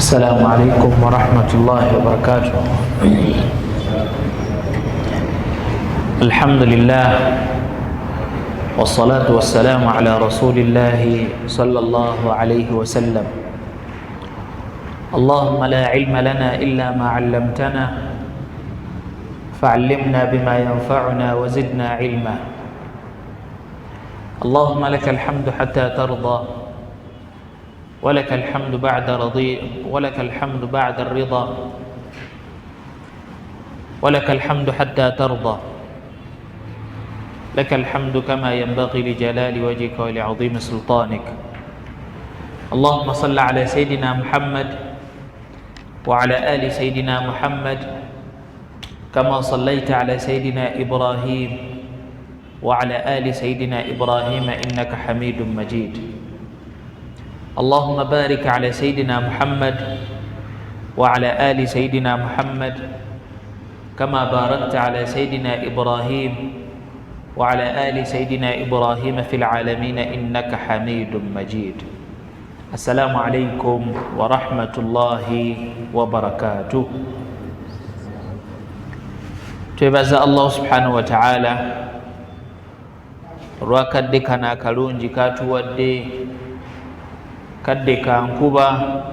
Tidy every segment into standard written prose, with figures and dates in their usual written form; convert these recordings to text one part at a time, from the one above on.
السلام عليكم ورحمة الله وبركاته. الحمد لله والصلاة والسلام على رسول الله صلى الله عليه وسلم. اللهم لا علم لنا إلا ما علمتنا فعلمنا بما ينفعنا وزدنا علما. اللهم لك الحمد حتى ترضى ولك الحمد بعد ولك الحمد بعد الرضا ولك الحمد حتى ترضى. لك الحمد كما ينبغي لجلال وجهك ولعظيم سلطانك. اللهم صل على سيدنا محمد وعلى آل سيدنا محمد كما صليت على سيدنا إبراهيم وعلى آل سيدنا إبراهيم إنك حميد مجيد. اللهم بارك على سيدنا محمد وعلى آل سيدنا محمد كما باركت على سيدنا إبراهيم وعلى آل سيدنا إبراهيم في العالمين إنك حميد مجيد. السلام عليكم ورحمة الله وبركاته. twebaza Allah subhanahu wa ta'ala olwakadde kano akalungi katuwadde, kadde kankuba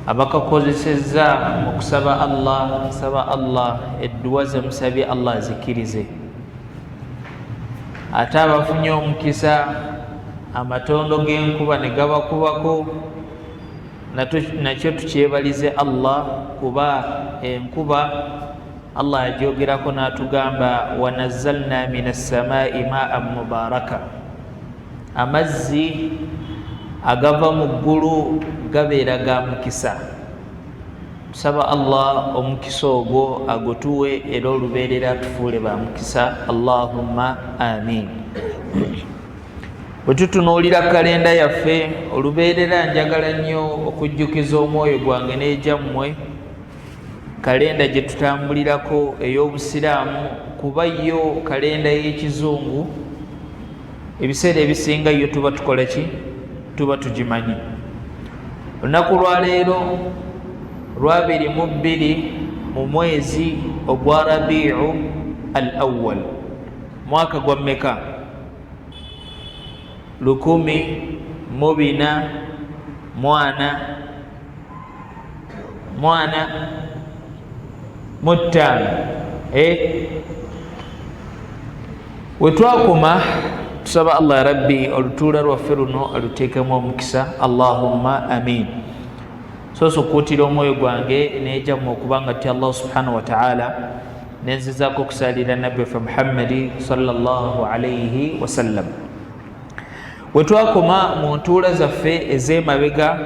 abakakozesezza mu kusaba Allah edduwa ze musabye Allah azikirize, ate abafunye omukisa amatondo g'enkuba ne gabakubako nakyo tukyebalize Allah, kuba enkuba Allah yajogerako n'atugamba wanazzalna minas samaa'i maa'an mubaaraka, amazzi agava mu ggulu gabeera ga mukisa. Tusaba Allah omukisa ogwo agutuwe era olubeerera tufuule ba mukisa, Allahumma amin. bwe tutunuulira kalenda yaffe olubeerera njagala nnyo okujjukiza omwoyo gwange n'egyammwe kalenda gye tutambulirako ey'obusiraamu, kuba yo kalenda y'ekizungu ebiseera ebisinga yo tuba tukola ki? Tuba tugimanyi. Olunaku lwaleero lwabiri mu bbiri mu mwezi ogwa Rabiu al awwal, mwaka gwa mmeka? 1445 wetwakoma tusaba Allah ya Rabbi olutuula lwaffe luno aluteekemu omukisa, Allahumma amin. So kuutira omwoyo gwange n'ejjamu okubanga ti Allah subhanahu wa ta'ala nenzizaako okusalira nabbi waffe Muhammadi sallallahu alayhi wasallam. Wetwakoma mu ntuula zaffe ez'emabega,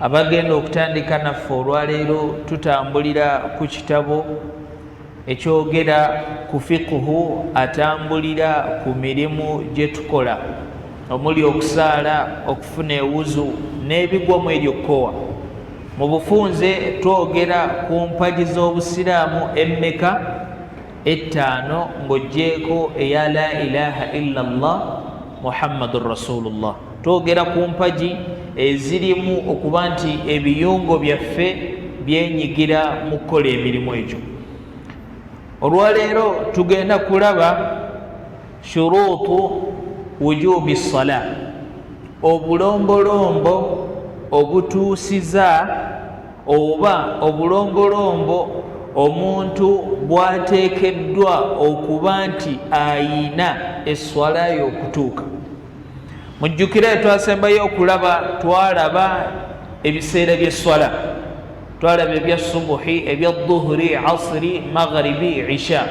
abagenda okutandika naffe olwaleero tutambulira ku kitabo ekyogera ku fiqhu, atambulira ku mirimu gye tukola omuli okusaala, okufuna ewuzu n'ebigwamu eryokkowa. Mu bufunze twogera ku mpagi z'obusiraamu emmeka? 5, ng'oggyeko eya la ilaha illa Allah Muhammadur Rasulullah. Twogera ku mpagi ezirimu okuba nti ebiyungo byaffe byenyigira mu kukola emirimu egyo. Olwaleero tugenda kulaba shuruutu wujubi ssala, obulombolombo obutuusiza oba obulombolombo omuntu bw'ateekeddwa okuba nti ayina esswala y'okutuuka. Mujjukire twasembayo okulaba, twalaba ebiseera by'esswala, twalaba ebya subuhi, ebya dhuhuri, asri, maghribi, isha.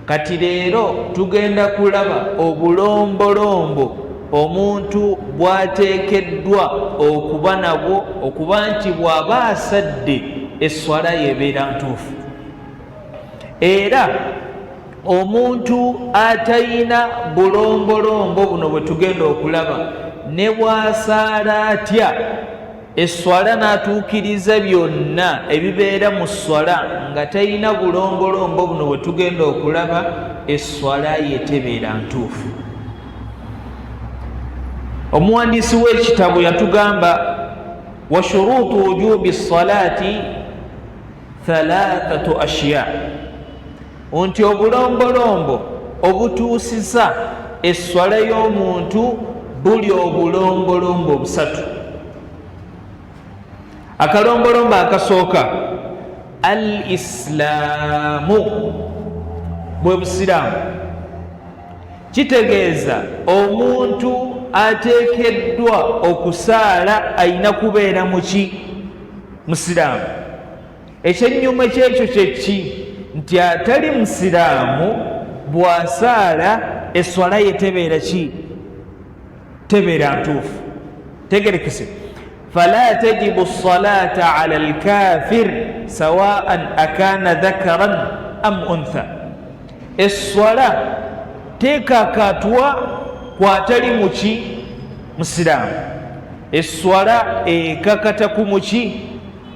Kati leero tugenda kulaba obulombolombo omuntu bw'ateekeddwa okuba nabwo okuba nti bw'aba asadde esswala yebeera ntuufu. Era omuntu atayina bulombolombo buno bwe tugenda okulaba ne bw'asaala atya esswala n'atuukiriza byonna ebibeera mu sswala nga tayina bulombolombo buno bwe tugenda okulaba, esswala ye tebeera ntuufu. Omuwandiisi w'ekitabo yatugamba wa shurutu wujubi salati thalathatu ashya, nti obulombolombo obutuusiza esswala y'omuntu buli obulombolombo busatu. Akalombolombo akasooka al islaamu, bwe busiraamu. Kitegeeza omuntu ateekeddwa okusaala ayina kubeera muki? Musiraamu. Ekyennyuma kyekyo kyeki? Nti atali musiraamu bw'asaala esswala ye tebeera ki? Tebeera ntuufu. Tegerekese. fala tajibu salata ala alkafir sawaan akana dhakaran am untha, esswala tekakatwa kwatali muki? Musiraamu. Esswala ekakata ku muki?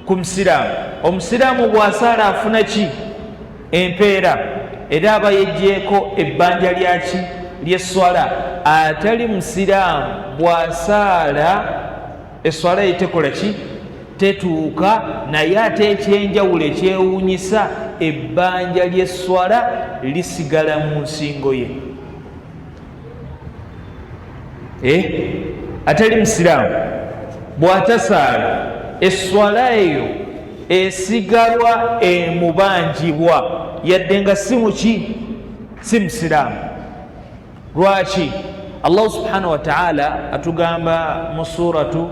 Ku musiraamu. Omusiraamu bw'asaala afuna ki? Empeera, era aba yeggyeko ebbanja lyaki? Ly'esswala. Atali musiraamu bw'asaala esswala ye tekola ki? Tetuuka. Naye ate ekyenjawulo ekyewuunyisa, ebbanja ly'esswala lisigala mu nsingo ye. Atali musiraamu bw'atasaala esswala eyo esigalwa emubanjibwa yadde nga si muki? Si musiraamu. Lwaki? Allah subhanahu wa ta'ala atugamba mu suratu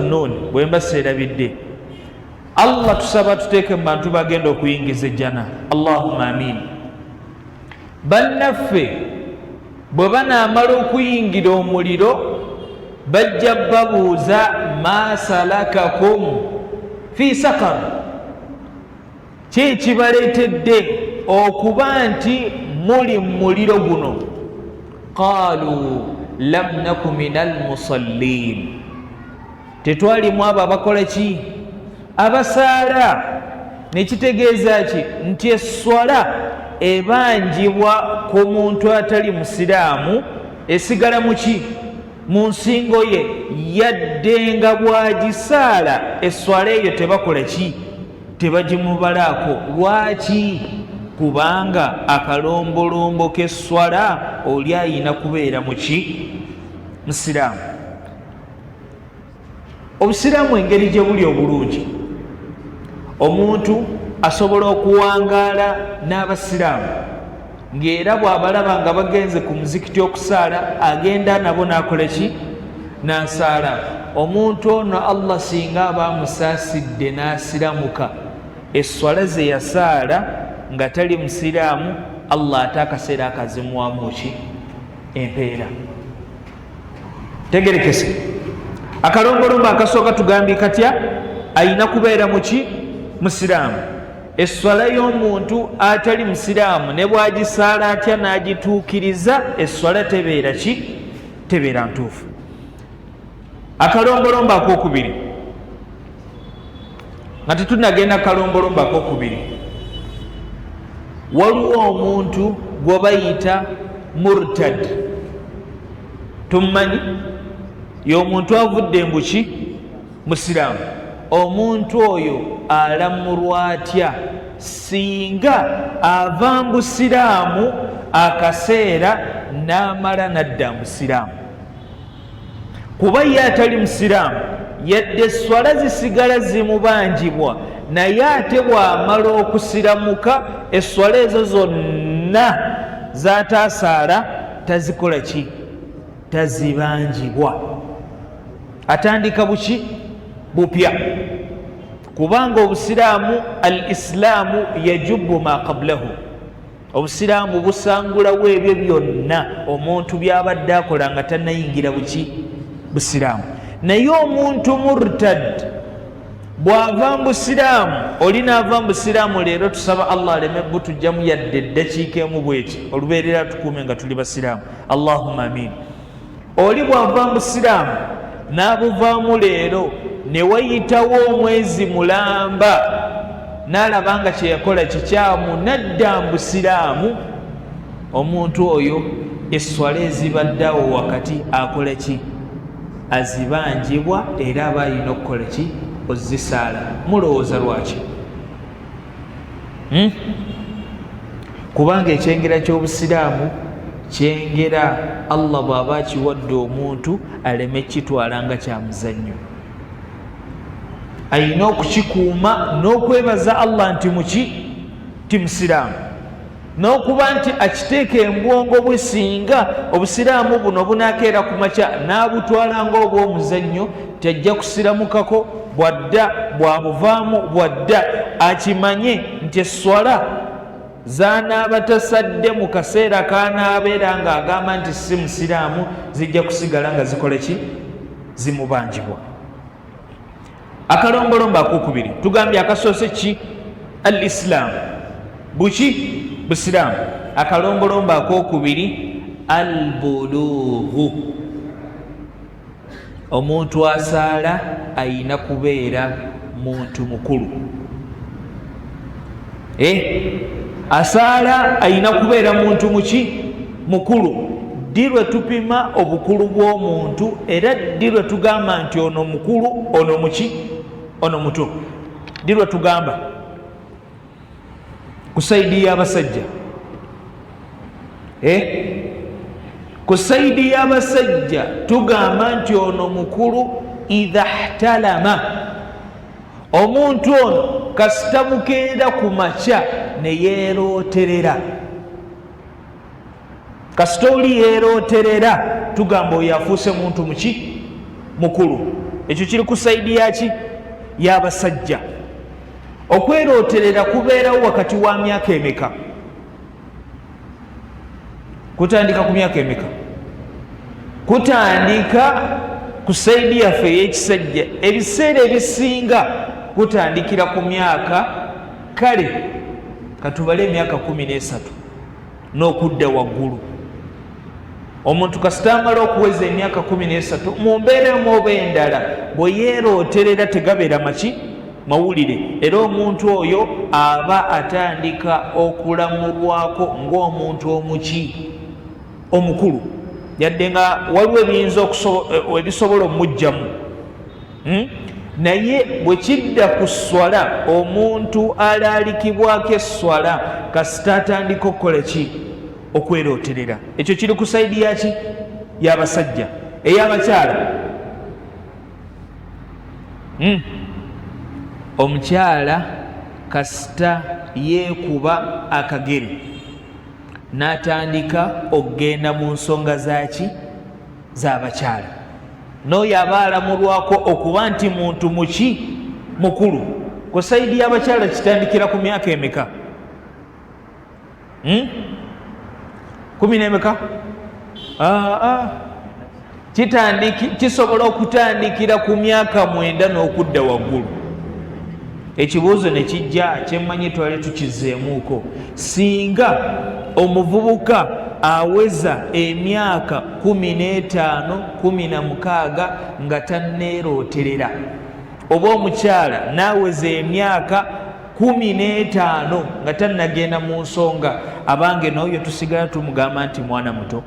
Nun, bwe mba seerabidde, Allah tusaba tuteeke mu bantu bagenda okuyingiza ejjana. Allahumma amin. Bannaffe bwe banaamala okuyingira omuliro bajja babuuza ma salakakum fi sakar, ki ekibaleetedde okuba nti muli mu muliro guno? Qaalu lam naku minal musallin, tetwalimu abo abakola ki? Abasaala. Nekitegeeza ki? Nti esswala ebanjibwa ku muntu atali musiraamu esigala muki? Mu nsingo ye, yadde nga bw'agisaala esswala eyo tebakola ki? Tebagimubalaako. Lwaki? Kubanga akalombolombo k'esswala oli ayina kubeera muki? Musiraamu. Obusiraamu engeri gye buli obulungi, omuntu asobola okuwangaala n'abasiraamu, ng'era bw'abalaba nga bagenze ku muzikiti okusaala agenda nabo n'akola ki? N'asaala. Omuntu ono Allah singa aba amusaasidde n'asiramuka, esswala ze yasaala nga tali musiraamu, Allah ate akaseera akazimuwamu ki? Empeera. Tegerekese. Akalombolombo akasooka tugambye katya? Ayina kubeera muki? Musiraamu. Esswala y'omuntu atali musiraamu ne bw'agisaala atya n'agituukiriza, esswala tebeera ki? Tebeera ntuufu. Akalombolombo akokubiri, nga tetunagenda kalombolombo akokubiri, waliwo omuntu gwe bayita murtad. Tummanyi y'omuntu avudde mbuki? Musiraamu. Omuntu oyo alamulwa atya singa ava mu busiraamu akaseera n'amala nadda musiraamu? Kuba ye atali musiraamu, yadde esswala zisigala zimubanjibwa, naye ate bw'amala okusiramuka esswala ezo zonna z'ataasaala tazikola ki? Tazibanjibwa. Atandika buki? Bupya. Kubanga obusiraamu, al islaamu yajubu ma qablahu, obusiraamu busangulawo ebyo byonna omuntu by'abadde akola nga tannayingira buki? Busiraamu. Naye omuntu murtad bw'ava mu busiraamu, oli n'ava mu busiraamu, leero tusaba Allah aleme butujjamu yadde eddakiika emu bweti, olubeerera tukuume nga tuli basiraamu. Allahumma amin. Oli bw'ava mu busiraamu n'abuvaamu leero ne wayitawo omwezi mulamba n'alaba nga kye yakola kikyamu nadda mu busiraamu, omuntu oyo esswala ezibaddeawo wakati akola ki? azibanjibwa era aba alina okukola ki? Ozisaala. Mulowooza lwaki? Kubanga ekyengera ky'obusiraamu kyengera Allah bw'aba akiwadde omuntu aleme kitwala nga kyamuzannyo. Alina okukikuuma n'okwebaza Allah nti muki? Ti musiraamu. N'okuba nti akiteeka embwongo bwe singa obusiraamu buno bunaakeera ku makya n'abutwala ng'obw'omuzannyo tajja kusiramukako bwadda bwabuvaamu bwadda akimanye nti esswala z'anaaba tasadde mu kaseera k'anaabeera ng'agamba nti si musiraamu zijja kusigala nga zikola ki? Zimubanjibwa. Akalombolombo akokubiri tugambye akasoose ki? Al islaamu. Buki? Busiraamu. Akalombolombo akokubiri al bulughu. Omuntu asaala ayina kubeera muntu mukulu. Asaala ayina kubeera muntu muki? Mukulu. Ddi lwe tupima obukulu bw'omuntu era ddi lwe tugamba nti ono mukulu ono muki? Ono muto. Ddi lwe tugamba? Ku saidi y'abasajja. Ku saidi y'abasajja tugamba nti ono mukulu idha ihtalama. Omuntu ono kasita bukeera ku makya ne yeerooterera. Kasita oli yeerooterera tugamba oyo afuuse muntu muki? Mukulu. Ekyo kiri ku saidi yaki? Y'abasajja. Okwerooterera kubeerawo wakati wa myaka emeka? Kutandika ku myaka emeka? Kutandika ku saidi yaffe ey'ekisajja ebiseera ebisinga kutandikira ku myaka, kale katubale emyaka 13 n'okudda waggulu. Omuntu kasita amala okuweza emyaka 13 mu mbeera emu oba endala bwe yeerooterera tegabeera maki? Mawulire. Era omuntu oyo aba atandika okulamulwako ng'omuntu omuki? Omukulu. Yadde nga waliwo ebiyinza ebisobola omujjamu. Naye bwe kidda ku swala omuntu alaalikibwako esswala kasita atandika okukola ki? Okwerooterera. Ekyo kiri ku saidi yaki? Y'abasajja. Ey'abakyala, omukyala kasita yeekuba akagere n'atandika okgenda mu nsonga zaki? Z'abakyala. N'oyo aba alamulwako okuba nti muntu muki? Mukulu. Ku saidi y'abakyala kitandikira ku myaka emeka? 10 n'emeka? Kisobola okutandikira ku myaka 9 n'okudda waggulu. Ekibuuzo ne kijja kyemmanyi twali tukizeemuuko. Singa omuvubuka aweza emyaka 15, 16 nga tanneerooterera, oba omukyala n'aweza emyaka 15 nga tannagenda mu nsonga, abange n'oyo tusigala tumugamba nti mwana muto?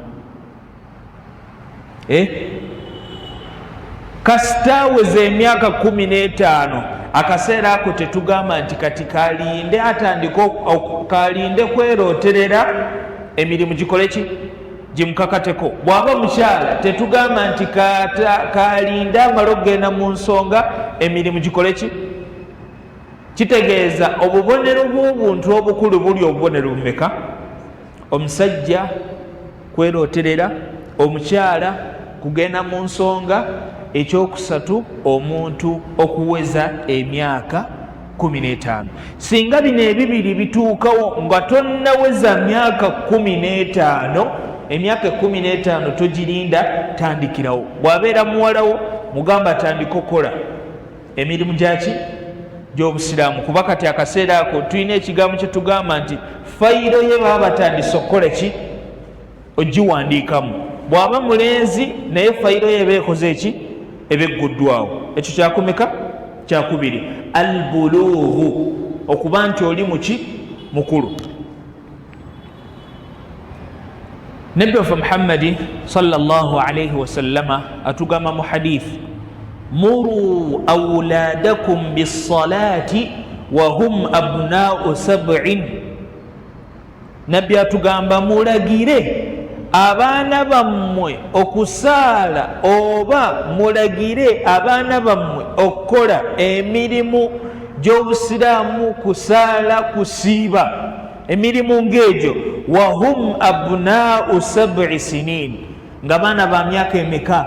Kasita aweza emyaka 15 akaseera ako tetugamba nti kati kalinde atandika kalinde kwerooterera emirimu gikole ki? Gimukakateko. Bw'aba mukyala tetugamba nti kalinde amala okugenda mu nsonga emirimu gikole ki? Kitegeeza obubonero bw'obuntu obukulu buli obubonero bumeka? Omusajja kwerooterera, omukyala kugenda mu nsonga, ekyokusatu omuntu okuweza emyaka 15. Singa bino ebibiri bituukawo nga tonnaweza myaka 15, emyaka 15 togirinda, tandikirawo. Bw'abeera muwalawo mugamba atandika okukola emirimu gyaki? Gy'obusiraamu. Kuba kati akaseera ako tulina ekigambo kye tugamba nti fayiro ye baba batandise okukola ki? Ogiwandiikamu. Bw'aba mulenzi naye fayiro ye beekoze eki? Ebegguddwawo. Ekyo kyakumeka? Kyakubiri. Albulughu, okuba nti oli muki? Mukulu. Nabbi wa Muhammad sallallahu alayhi wa sallama atugama mu hadith, muru awladakum bis-salati wa hum abna'u sab'in. Nabbi atugamba mulagire abaana bammwe okusaala oba mulagire abaana bammwe okukola emirimu gy'obusiraamu, kusaala, kusiiba, emirimu ng'egyo. Wahum abna'u sab'i sinin, nga baana ba myaka emeka?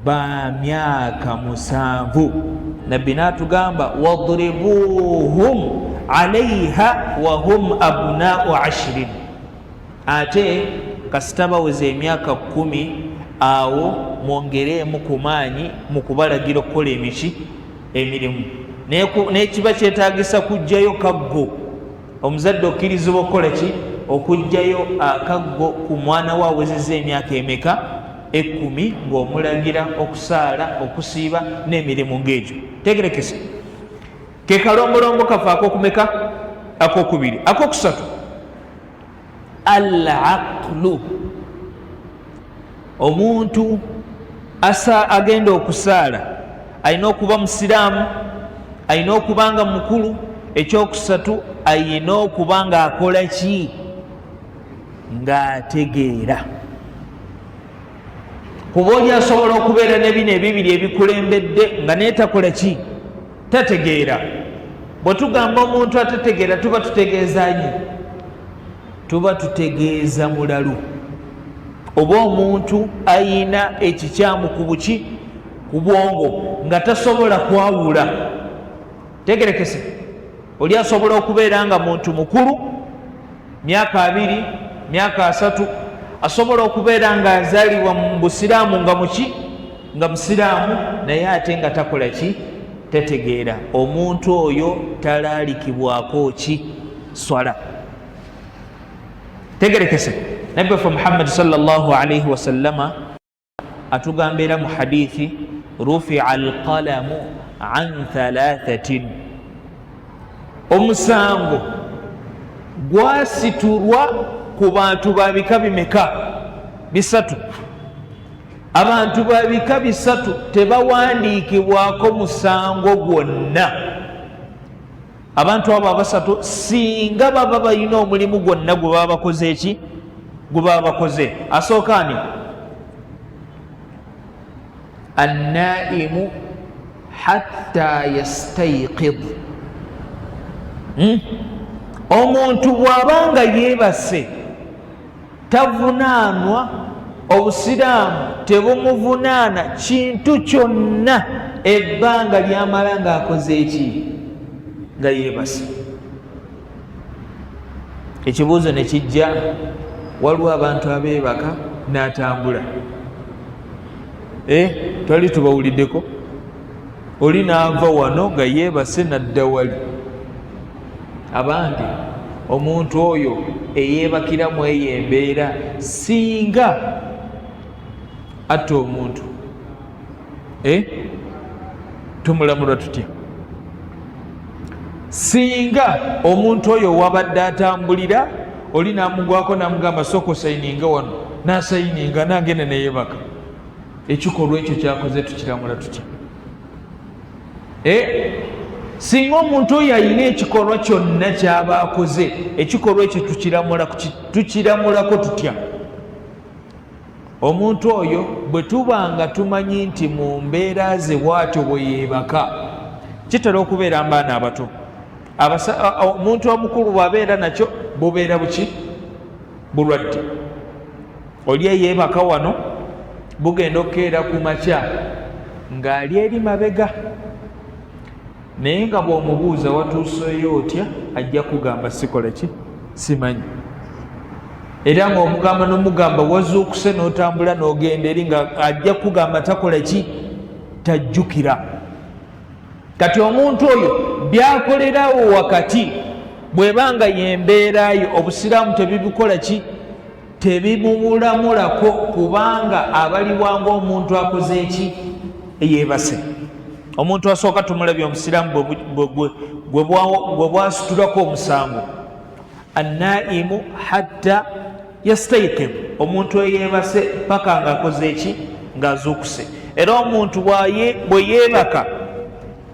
Ba myaka 7. Nabbi n'atugamba wadribuhum alaiha wahum abna'u 10. Ate kasita baweze emyaka 10, awo mwongereemu ku maanyi mu kubalagira okukola emirimu. Nekiba kyetagisa kujjayo kaggo, omuzadde okkirizibwa okukola ki? Okujjayo akaggo ku mwana we awezezza emyaka emeka? 10, ng'omulagira okusaala, okusiiba n'emirimu ng'egyo. Tegerekese, ke kalombolombo kafe akokumeka? Akokubiri. Akokusatu, al-aqlu. Omuntu agenda okusaala alina okuba musiraamu, alina okuba nga mukulu. Ekyokusatu, alina okuba nga akola ki? Ng'ategeera. Kuba oli asobola okubeera ne bino ebibiri ebikulembedde nga neetakola ki? Tategeera. Bwe tugamba omuntu atategeera tuba tutegeezanyi? Tuba tutegeeza mulalu, oba omuntu ayina ekikyamu ku buki? Ku bwongo, nga tasobola kwawula. Tegerekese, oli asobola okubeera nga muntu mukulu, myaka 2, myaka 3, asobola okubeera nga azaalibwa mu busiraamu nga muki? Nga musiraamu, naye ate nga takola ki? Tategeera. Omuntu oyo talaalikibwako ki? Swala. Tegerekese, Nabbi wa Muhammad sallallahu alayhi wa sallama atugambira mu hadithi, rufi'a al-qalamu an 3. Omusango gwasiturwa ku bantu ba bika bimeka? 3. Abantu ba bika 3 tebawandiikibwako musango gwonna. Abantu abo 3 singa baba balina omulimu gwonna gwe baba bakoze ki? Gwe baba bakoze. Asookaani, annaimu hatta yastayqid. Omuntu bw'abanga yeebase tavunaanwa, obusiraamu tebumuvunaana kintu kyonna ebbanga lyamala ng'akoze eki? Nga yeebase. Ekibuuzo ne kijja, waliwo abantu abeebaka n'atambula. Twali tubawuliddeko? Oli n'ava wano nga yeebase n'adda wali. Abandi omuntu oyo eyeebakiramu eyo embeera, singa atta omuntu, tumulamula tutya? Singa omuntu oyo wabadde atambulira, oli n'amugwako n'amugamba sooka osayininga wano, n'asayininga n'agenda neyeebaka, ekikolwa ekyo kyakoze tukiramula tutya? Singa omuntu oyo alina ekikolwa kyonna kyaba akoze, ekikolwa ekyo tukiramulako tutya? Omuntu oyo bwe tuba nga tumanyi nti mu mbeera ze bw'atyo bwe yeebaka, kitera okubeera mbaana abato. Omuntu omukulu bw'abeera nakyo bubeera buki? Bulwadde. Oli eyeebaka wano, bugenda okukeera ku makya ng'ali eri mabega. Naye nga bw'omubuuza watuuseyo otya, ajja kugamba sikola ki? Simanyi. Era ng'omugamba n'omugamba wazuukuse n'otambula n'ogenda eri, nga ajja kugamba takola ki? Tajjukira. Kati omuntu oyo byakolerawo wakati, bw'ebanga yembeerayo, obusiraamu tebibikola ki? Tebibumulamulako, kubanga abaliwanga omuntu akoze eki? Yeebase. Omuntu asooka tumulabye omusiraamu bwe bwasitulako omusango, annaimu hatta yastayqib, omuntu eyebase paka nga akoze eki, nga azuukuse. Era omuntu bwe yeebaka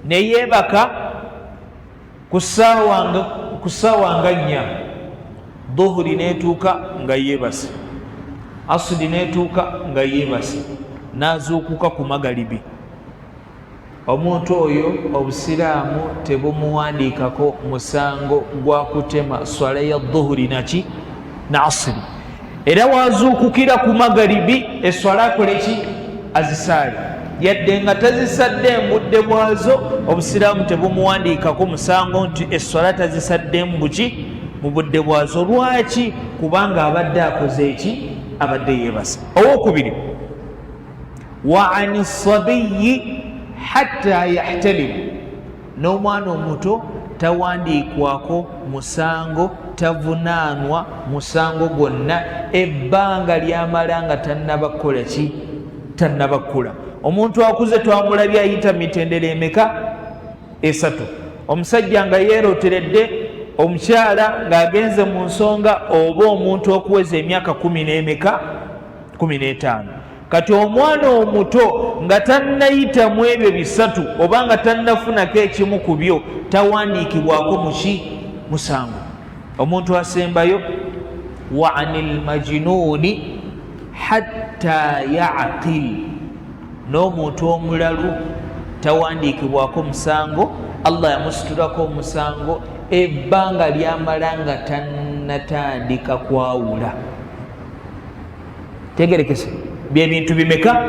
neyeebaka ku ssaawa nga 4, dhuhuri netuuka nga yeebase, asudi netuuka nga yeebase, nazuukuka ku magalibi, omuntu oyo obusiraamu tebumuwandiikako musango gwa kutema swala ya dhuhuri naki na asiri. Era wazuukukira ku magalibi eswala akoleki, azisaali, yadde nga tazisadde mubudde bwazo, obusiraamu tebumuwandiikako musango nti eswala tazisaddemu buki, mu budde bwazo. Lwaki? Kubanga abadde akoze eki, abadde yeebase. Owokubiri, wa ani sabiyi hatta yahtalim, n'omwana omuto tawandiikwako musango, tavunaanwa musango gwonna ebbanga lyamala nga tannaba kukola ki, tannaba kukula. Omuntu akuze twamulabye ayita mitendera emeka, 3. Omusajja nga yeeroteredde, omukyala ng'agenze mu nsonga, oba omuntu okuweza emyaka 15. Kati omwana omuto nga tannayitamu ebyo 3 oba nga tannafunako ekimu ku byo, tawandiikibwako muki, musango. Omuntu asembayo, wa anil majnuuni hatta yaqil, n'omuntu omulalu tawandiikibwako musango, Allah yamusitulako omusango ebbanga lyamala nga tannatandika kwawula. Tegerekese, byebintu bimeka?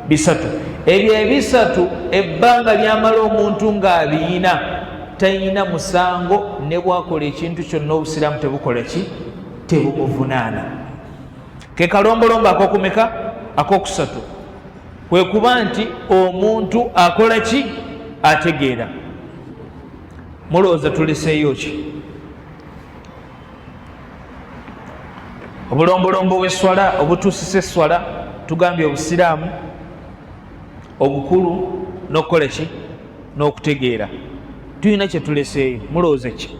3. Ebyo 3 ebbanga lyamala omuntu ng'abiyina, tayina musango, ne bwakola ekintu kyonna obusiraamu tebukola ki, tebumuvunaana. Ke kalombolombo akokumeka? Akokusatu. Kwe kuba nti omuntu akola ki, ategeera. Mulowooza tuleseeyo ki? Obulombolombo bw'eswala obutuusisa eswala, tugambye obusiraamu obukulu n'okukola ki, n'okutegeera. Tuyina kye tuleseeyo, mulowooza ki?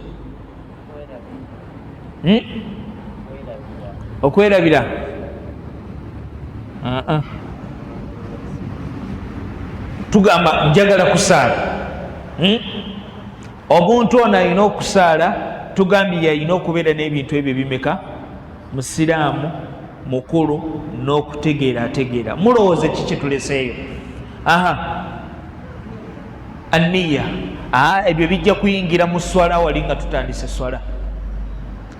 Okwerabira? Tugamba njagala kusaala. Omuntu ono alina okusaala, tugambye alina okubeera n'ebintu ebyo bimeka? Musiraamu mukulu n'okutegeera ategeera. Mulowooze ki kye tuleseeyo? Anniya. Ebyo bijja kuyingira mu swala wali nga tutandise swala.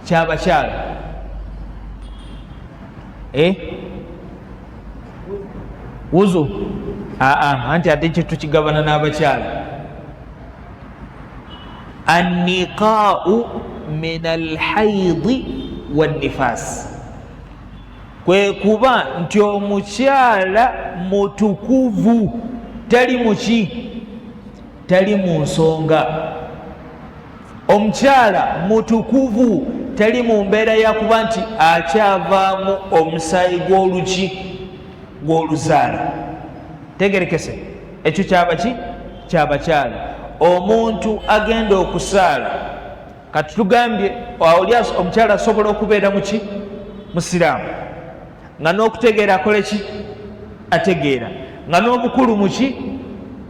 Kyabakyala. Wuzu. Anti ate kye tukigabana n'abakyala. Anniqaa'u min alhaidi wannifas, kwe kuba nti omukyala mutukuvu tali muki, tali mu nsonga. Omukyala mutukuvu tali mu mbeera yakuba nti akyavaamu omusaayi gw'oluki, gw'oluzaala. Tegerekese, ekyo kyaba ki, kyabakyala. Omuntu agenda okusaala, kati tugambye oli omukyala asobola okubeera muki, musiraamu, nga n'okutegeera akole ki, ategeera, nga n'obukulu muki,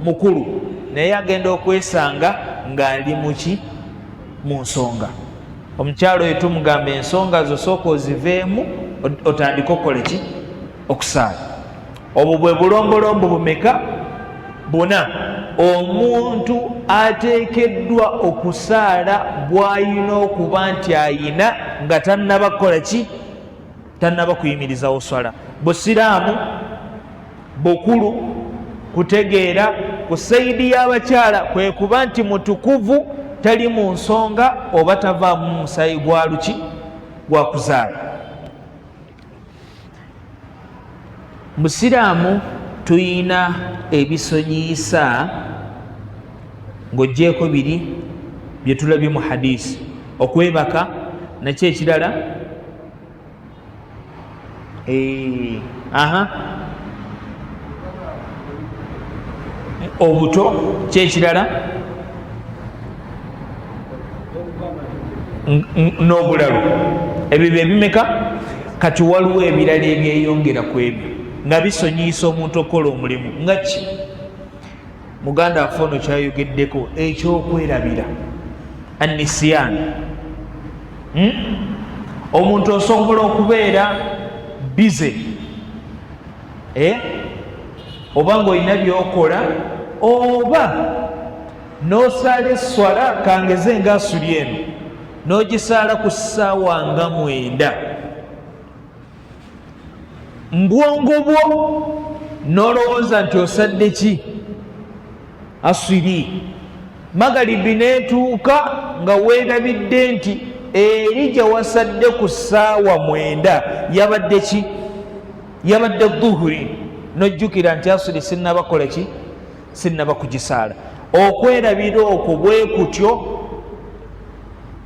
mukulu, naye agenda okwesanga ng'ali muki, mu nsonga. Omukyala oyo tumugamba ensonga zo sooka oziveemu otandike okukola ki, okusaala. Obwo bwe bulombolombo bumeka? 4. Omuntu ateekeddwa okusaala bw'ayina okuba nti ayina nga tannaba kukola ki, tannaba kuyimirizawo swala. Busiraamu bukulu, kutegeera, ku sayidi y'abakyala kwe kuba nti mutukuvu, tali mu nsonga oba tavaamu musaayi gwa luki, gwa kuzaala. Busiraamu tuyina ebisonyiisa ng'oggyeko 2 bye tulabye mu hadisi. Okwebaka nakyo ekirala, obuto kyekirala, n'obulalu. Ebyo bye bimeka? kati waliwo ebirala ebyeyongera ku ebyo nga bisonyiisa omuntu okola omulimu nga ki? muganda waffe ono kyayogeddeko ekyokwerabira anisiyani. omuntu osobola okubeera bize oba ngaolina byokola oba nosaala eswala kangeze nga asuli eno nogisaala ku ssaawa nga 9 mbwongo bwo nolowooza nti osadde ki? aswiri. magalibi netuuka nga weerabidde nti eri gye wasadde ku ssaawa 9 yabadde ki? yabadde dhuhuri. nojjukira nti asuli sinnabakola ki? sinnaba kugisaala. okwerabira okwo bwe kutyo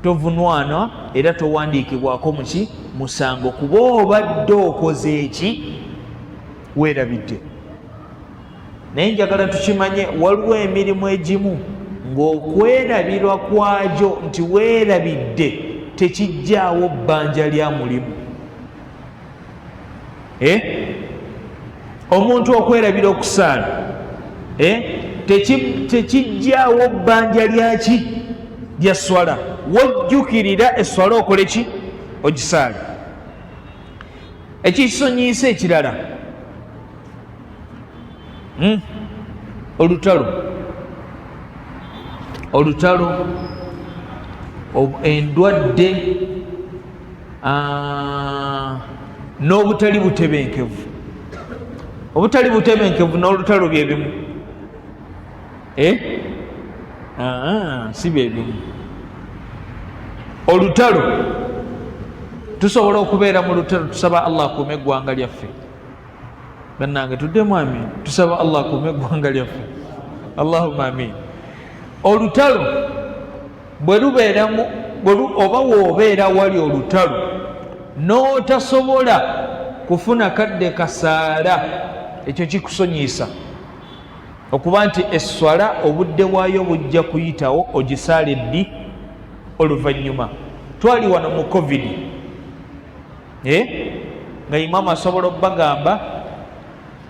tovunwana era towandiikibwako muki? musango, kuba obadde okoze eki? weerabidde. naye njagala tukimanye waliwo emirimu egimu ng'okwerabirwa kwagyo nti weerabidde tekijjaawo bbanja lya mulimu. omuntu okwerabira okusaala tekijjaawo bbanja lyaki? lya swala. wojjukirira eswala okole ki? ogisaale. ekisonyiisa ekirala olutalo endwadde n'obutali butebenkevu. obutali butebenkevu n'olutalo bye bimu? si bye bimu. olutalo tusobola okubeera mu lutalo tusaba Allah akuume eggwanga lyaffe. bannange tuddemu amin. tusaba Allah akuume eggwanga lyaffe. Allahumma amin. olutalo bwe lubeeramu oba woobeera wali olutalo n'otasobola kufuna kadde kasaala, ekyo kikusonyiisa okuba nti esswala obudde bwayo bujja kuyitawo ogisaala eddi oluvannyuma. twali wano mu covid nga imamu asobola okubagamba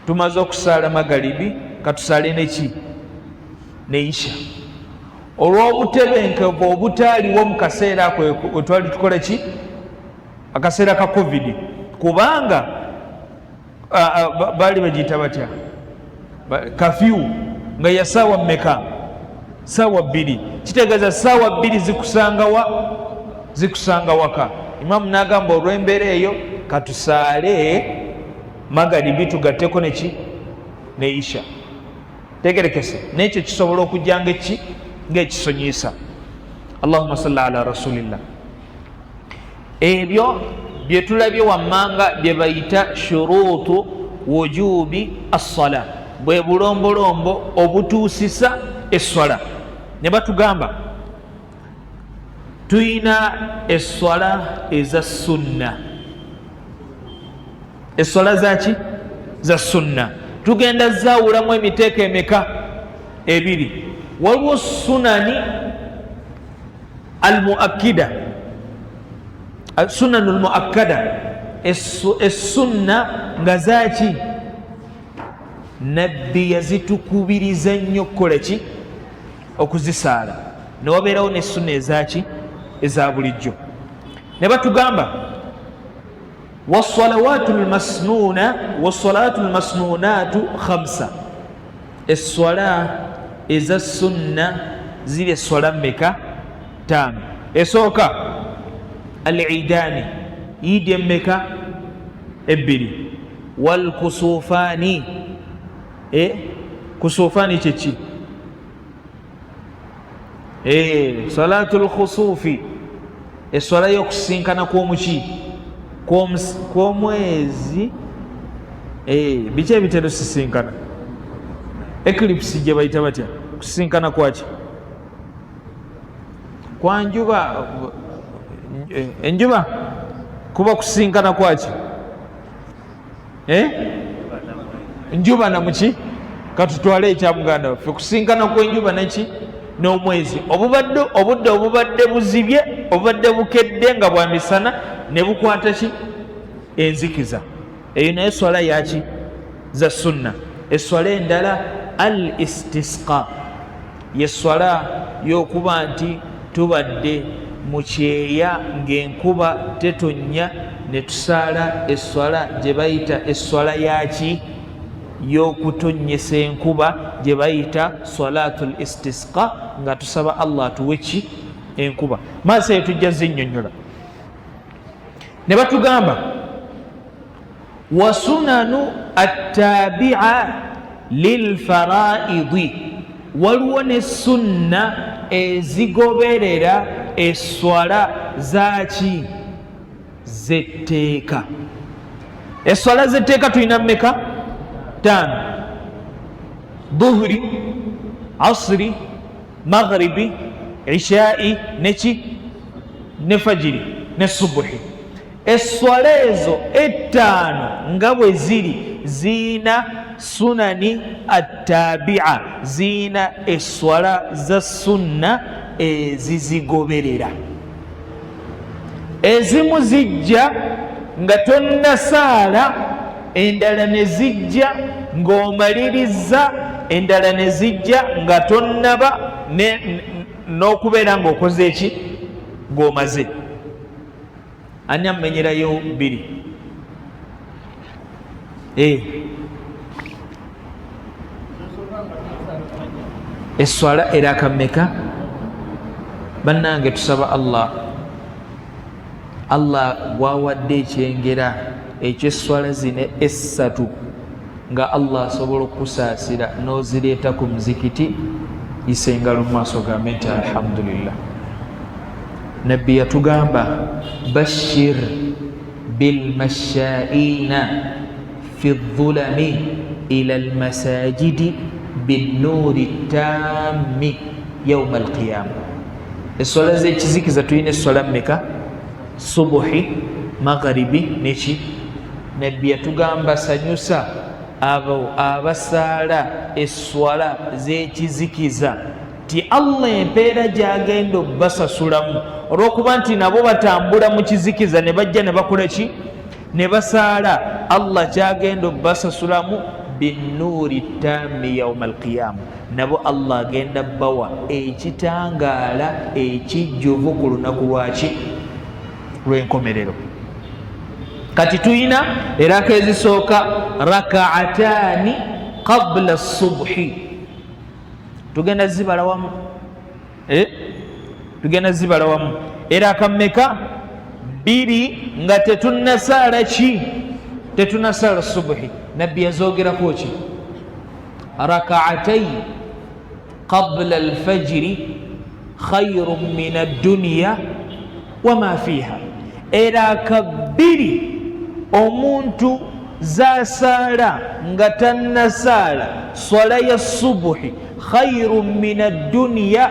tumaze okusaala magalibi katusaale neki? neisha. olw'obutebenkevu obutaaliwo mu kaseera ako wetwali tukole ki? akaseera ka covid. kubanga baali bagiyita batya? kafyu nga ya saawa mmeka? saawa 2. kitegeeza saawa 2 zikusanga waka. imamu n'agamba olw'embeera eyo katusaale magalibi tugatteko neki? neisha. tegerekese n'ekyo kisobola okujjanga eki? ng'ekisonyiisa. Allahumma salli ala rasulillah. ebyo bye tulabye wammanga bye bayita shuruutu wujubi as-sala, bwe bulombolombo obutuusisa esswala. ne batugamba tuyina esswala eza sunna. esswala zaki? za sunna. tugenda zaawulamu emiteeko emeka? 2. waliwo sunani almuakkida, sunanu almuakkada. essunna nga zaki? nabbi yazitukubiriza nnyo okukola ki? okuzisaala. ne wabeerawo n'essunna ezaki? eza bulijjo. ne batugamba wassalawatu lmasnunaatu 5. esswala eza sunna ziri esswala mmeka? 5. esooka al-iidaani, iidi emmeka? 2. walkusuufaani, kusuufaani kyeki? salaatu lkhusuufi, esswala y'okusinkana kw'omuki? kw'omwezi. biki ebitera sisinkana? eclipse gye bayita batya? kusinkana kwaki? kwa njuba. enjuba kuba kusinkana kwaki? njuba namuki? katutwale ekya muganda waffe. kusinkana kw'enjuba neki? n'omwezi. obudde obubadde buzibye, obubadde bukedde nga bwa misana ne bukwata ki? enzikiza. Eyo naye swala yaki za sunna. Eswala endala al istisqa, ye swala y'okuba nti tubadde mu kyeya ng'enkuba tetonnya ne tusaala eswala gye bayita eswala yaki y'okutonnyesa enkuba gye bayita salatul istisqa, nga tusaba Allah atuwe ki enkuba. Maaso eyo tujja zinnyonnyola ne batugamba wa sunanu attabi'a lilfaraidi, waliwo ne sunna ezigoberera eswala zaki zetteeka. Eswala zetteeka tulina mmeka? 5: dhuhuri, asri, maghribi, ishai neki ne fajiri ne subuhi. Eswala ezo 5 nga bwe ziri ziina sunani attabi'a, ziina eswala za sunna ezizigoberera. Ezimu zijja nga tonnasaala, endala ne zijja ng'omaliriza, endala ne zijja nga tonnaba n'okubeera ng'okoze eki ng'omaze. Ani ammenyerayo 2? Eswala eraka mmeka? Bannange tusaba Allah bwawadde ekyengera ekyeswala zino 3 nga Allah asobola okusaasira n'ozireeta ku muzikiti, isengalo mu maaso gambe nti alhamdulillah. Nabbi yatugamba bashir bilmashaina fi dhulami ila almasajidi binnuri tammi yauma alqiyama. Eswala z'ekizikiza tulina eswala mmeka? Subuhi, magharibi neki. Nabbi yatugamba sanyusa abo abasaala eswala z'ekizikiza ti Allah empeera gy'agenda obbasasulamu, olw'okuba nti nabo batambula mu kizikiza ne bajja ne bakola ki? Ne basaala. Allah kyagenda obbasasulamu binnuuri tammi yauma alqiyama, nabo Allah agenda bawa ekitangaala ekijjuvu ku lunaku lwaki? Lw'enkomerero. Kati tuyina eraka ezisooka rakaatani qabla subhi, tugenda zibala wamu. Tugenda zibala wamu. Eraka mmeka? 2 nga tetunnasaala ki? Tetunnasaala subhi. Nabbi yazoogerako ki? Rakaatai qabla alfajiri khayrun min addunya wama fiha. Eraka 2 omuntu zasaala nga tannasaala swala ya subuhi khayrun min addunya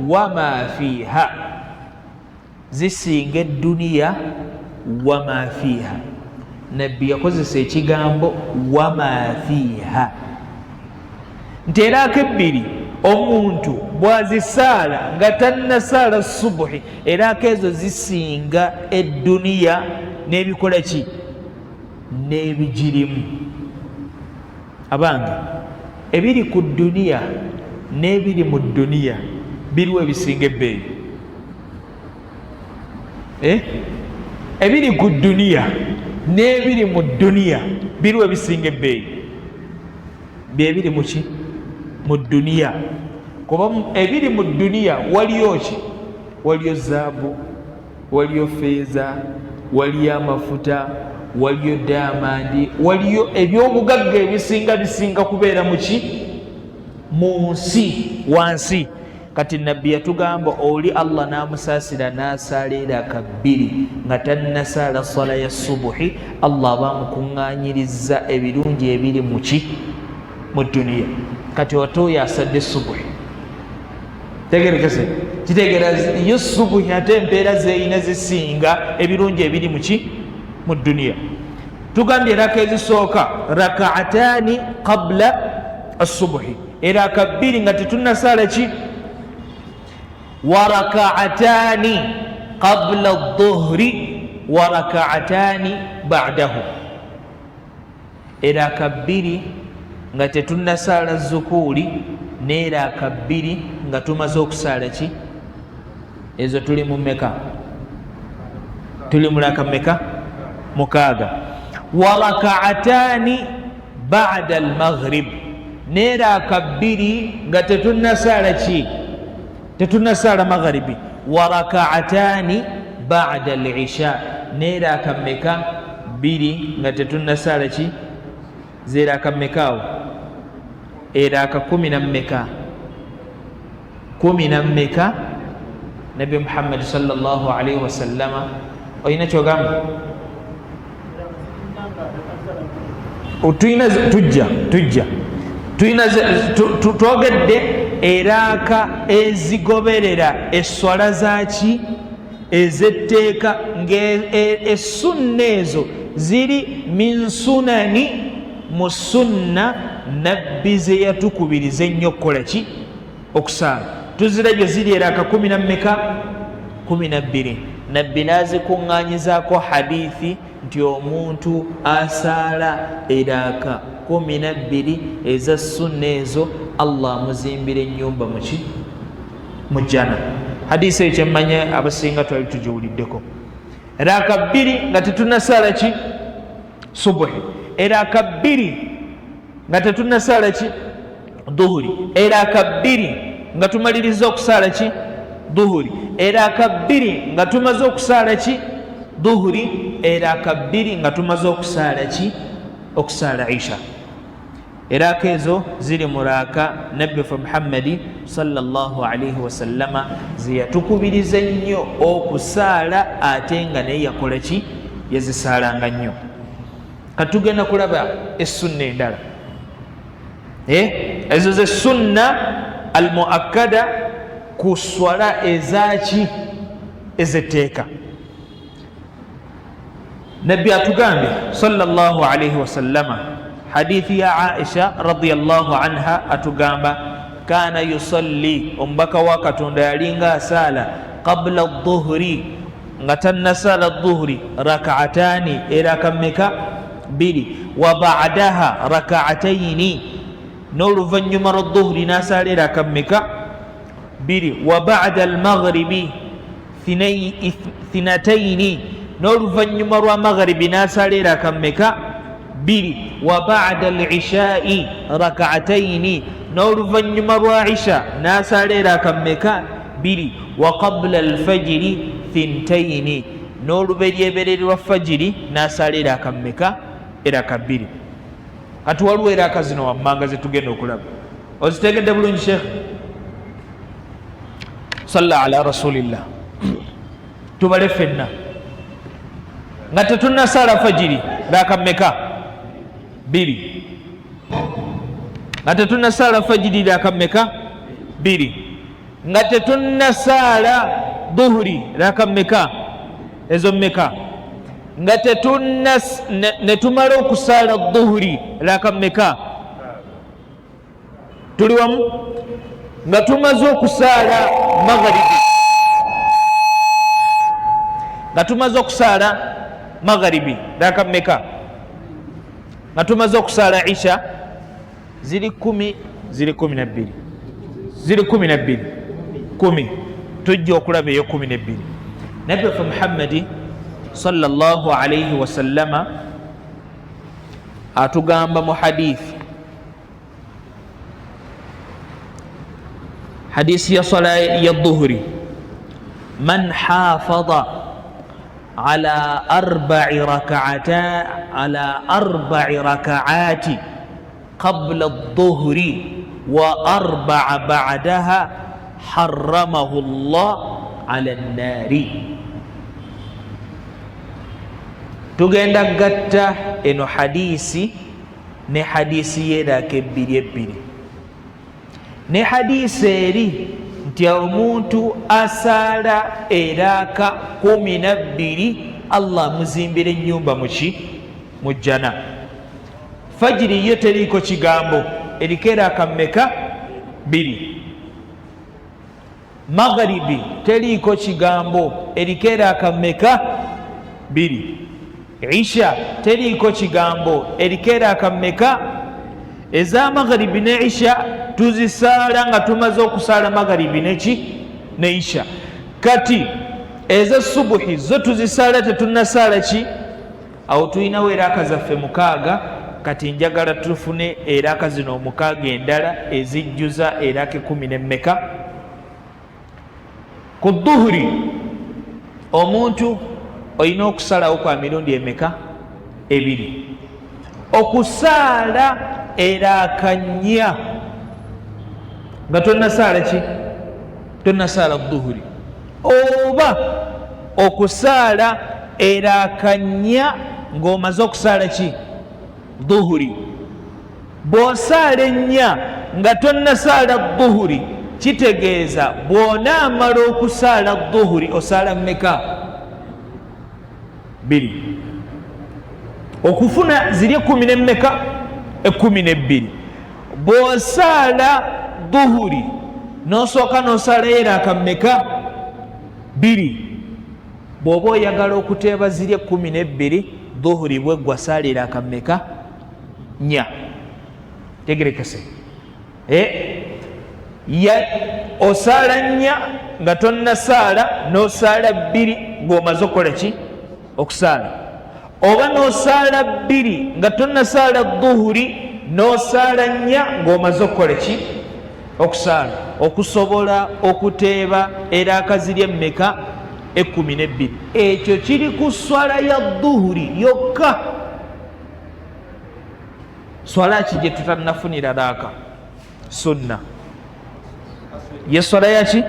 wama fiha, zisinga edduniya wama fiha. Nabbi yakozesa ekigambo wama fiha nti eraka 2 omuntu bwazisaala nga tannasaala subuhi, eraka ezo zisinga edduniya n'ebikola ki? N'ebigirimu. Abange, ebiri ku dduniya n'ebiri mu dduniya biriwo ebisinga ebbeeyi? Ebiri ku dduniya n'ebiri mu dduniya biriwo ebisinga ebbeeyi? Byebiri mu ki? Mu dduniya. Kuba ebiri mu dduniya waliyo ki? Waliyo zaabu, waliyo feeza, waliyo amafuta, waliyo diamandi, waliyo ebyobugagga ebisinga kubeera mu ki? Mu nsi, wansi. Kati Nabbi yatugamba oli Allah n'amusaasira n'asaala eraka 2 nga tannasaala swala ya subuhi, Allah bamukuŋŋaanyiriza ebirungi ebiri mu ki? Mu dduniya. Kati wate oyo asadde subuhi, tegerekese kitegeera yo subuhi ate empeera zeyina zisinga ebirungi ebiri mu ki? Mu dduniya. Tugambye eraka ezisooka rakaatani qabla asubuhi, eraka 2 nga tetunnasaala ki? Wa rakaatani qabla dhuhri wa rak'atani ba'dahu, era kabbiri nga tetunnasala zukuuli neera kabbiri nga tumaze okusala ki? Ezo tuli mu meka? Tuli mu raka meka? Mukaaga. Wa rak'atani ba'da al-maghrib, neera kabbiri nga tetunnasala ki? Tetunnasala magharibi. Wa rak'atani ba'da al-isha, neera kameka? Biri nga tetunnasala ki? Zera kamekaawo? Era ka 10 na meka? 10 na meka? Nabi Muhammad sallallahu alaihi wasallama oyina kyogamba? Tujja twogedde eraaka ezigoberera esswala zaki? Ez'etteeka, ng'essunna ezo ziri min sunani, mu sunna nabbi ze yatukubiriza ennyo okukola ki? Okusaala. Tuzirabye ziri eraaka 10 na meka? 12. Nabbi n'azikuŋŋaanyizaako hadithi nti omuntu asaala eraaka 12 eza sunna ezo, Allah amuzimbira ennyumba muki? Mu jjana. Hadisi eyo kyemmanye abasinga twali tugiwuliddeko. Eraaka 2 nga tetunnasaala ki? Subuhi. Eraaka 2 nga tetunnasaala ki? Duhuri. Eraaka 2 nga tumaliriza okusaala ki? Duhuri. Eraaka 2 nga tumaze okusaala ki? Duhuri. Eraaka 2 nga tumaze okusaala ki? Okusaala Isha. Eraaka ezo ziri mu raaka Nabbi Muhammadi sallallahu alaihi wasallama ze yatukubiriza ennyo okusaala, ate nga naye yakola ki? Yazisaalanga nnyo. Katugenda kulaba essunna endala. Ezo ze sunna al muakkada ku swala ezaki? Ez'etteeka. Nabbi atugambye sallallahu alaihi wasallama, hadithi ya Aisha radhiyallahu anha atugamba, kana yusalli, omubaka wa Katonda yalinga asaala qabla adh-dhuhri, nga tannasala adh-dhuhri, rak'atani, eraaka meka? 2. Wa ba'daha rak'ataini, n'oluvannyuma lw'adh-dhuhri n'asaala eraaka meka? 2. Wa ba'da al-maghribi thinataini, n'oluvannyuma lwa maghribi n'asaala eraaka meka? 2. Wa ba'da al-isha'i rak'ataini, n'oluvannyuma lwa isha n'asaala eraaka meka? 2. Wa qabla al-fajri thintaini, n'oluberyebereri lwa fajiri n'asaala eraaka meka? Eraaka 2. Kati waliwo eraaka zino wammanga ze tugenda okulaba. Ozitegedde bulungi Sheikh? Salla ala rasulillah. Tubale ffenna nga tetunnasaala fajiri, raaka meka? 2. Nga tetunnasaala fajiri, raaka meka? 2. Nga tetunnasaala duhuri, raaka meka? Ezo meka? Nga netumala okusaala duhuri, raaka meka? Tuli wamu? Nga tumaze okusaala magharibi, nga tumaze okusaala magharibi, raaka meka? Nga tumaze okusaala isha, ziri 10, ziri 12, ziri 12, 10. Tujja okulaba eyo 12. Nabbi Muhammadi sallallahu alaihi wasallama atugamba mu hadithi, hadisi ya sala ya dhuhri, man hafadha ala 4 rak'ati qabla adh-dhuhri wa 4 ba'daha harramahu Allah ala an-nari. Tugenda gatta eno hadisi ne hadisi y'eraaka 2 ne hadisi eri nti omuntu asaala eraaka 12 Allah muzimbira ennyumba muki? Mu jjana. Fajiri yo teriiko kigambo, eriko eraaka meka? 2. Magharibi teriiko kigambo, eriko eraaka meka? 2 isha teriiko kigambo eriko eraaka mmeka eza magharibi ne isha tuzisaala nga tumaze okusaala magharibi ne isha kati eza subuhi zo tuzisaala tetunasaala ki awo tulinawo eraaka zaffe 6 kati njagala tufune eraaka zino 6 endala ezijjuza eraaka 10 nemmeka ku dhuhuri omuntu olina okusalawo kwa mirundi emeka 2 okusaala eraaka 4 nga tonasaala ki tonasaala dhuhuri oba okusaala eraaka 4 ng'omaze okusaala ki dhuhuri bw'osaala 4 nga tonasaala dhuhuri kitegeeza bw'onaamala okusaala dhuhuri osaala mmeka 2 okufuna ziri 10 nemmeka 12 bw'osaala dhuhuri n'osooka n'osaalayo eraaka mmeka 2 bw'oba oyagala okuteeba ziri 12 dhuhuri bweggwa saala eraaka mmeka 4 tegerekese osaala 4 nga tonnasaala n'osaala 2 ng'omaze okukola ki okusaala oba n'osaala 2 nga tonnasaala dhuhuri n'osaala 4 ng'omaze okukola ki okusaala okusobola okuteeba eraaka ziri emmeka 12 ekyo kiri ku swala ya dhuhuri yokka swala ki gye tutannafunira raaka sunna ye swala yaki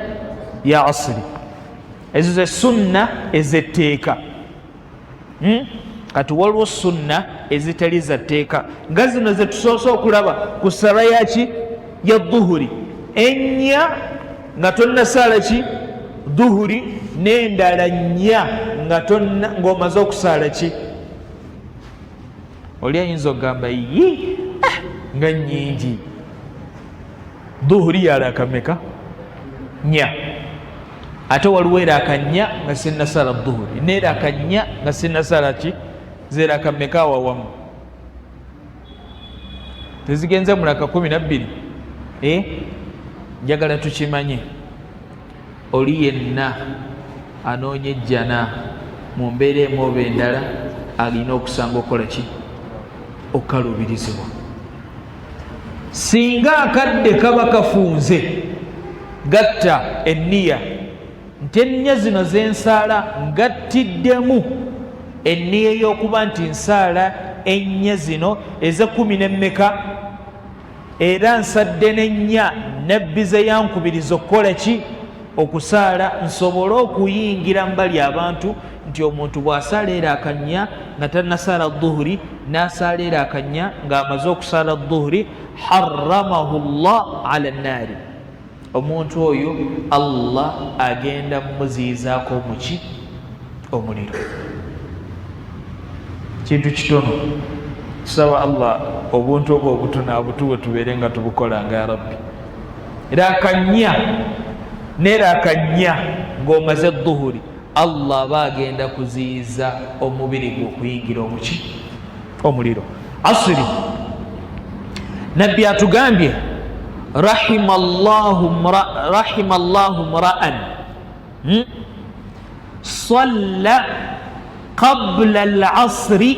ya asiri ezo ze sunna ezetteeka kati waliwo sunna ezitali zatteeka nga zino ze tusoose okulaba ku swala yaki ya dhuhuri 4 nga tonnasaala ki dhuhuri n'endala 4 ng'omaze okusaala ki oli ayinza okugamba nga nyingi dhuhuri yaraaka mmeka 4 ate waliwo eraaka 4 nga sinnasaala dhuhuri n'eraaka 4 nga sinnasaala ki zeraaka mmeka awawamu tezigenze mulaaka 12 njagala tukimanye oli yenna anoonya ejjana mu mbeera emu oba endala alina okusanga okola ki okaluubirizibwa singa akadde kaba kafunze gatta enniya nti enniya zino zensaala ngattiddemu enniya ey'okuba nti nsaala ennya zino eza 10 nemmeka era nsadde n'ennya nabbi ze yankubiriza okukola ki okusaala nsobole okuyingira mbali abantu nti omuntu bw'asaala eraaka 4 nga tannasaala dhuhuri n'asaala eraaka 4 ng'amaze okusaala dhuhuri haramahu llah ala nnaari omuntu oyo allah agenda mumuziyizaako omuki omuliro kintu kitono tusaba allah obuntu obwo obutono abutuwe tubeere nga tubukolanga ya rabbi eraaka 4 n'eraaka 4 ng'omaze dhuhuri allah aba agenda kuziyiza omubiri gwe okuyingira omuki omuliro asiri nabbi atugambye rahima allahu mra'an salla qabla al-asri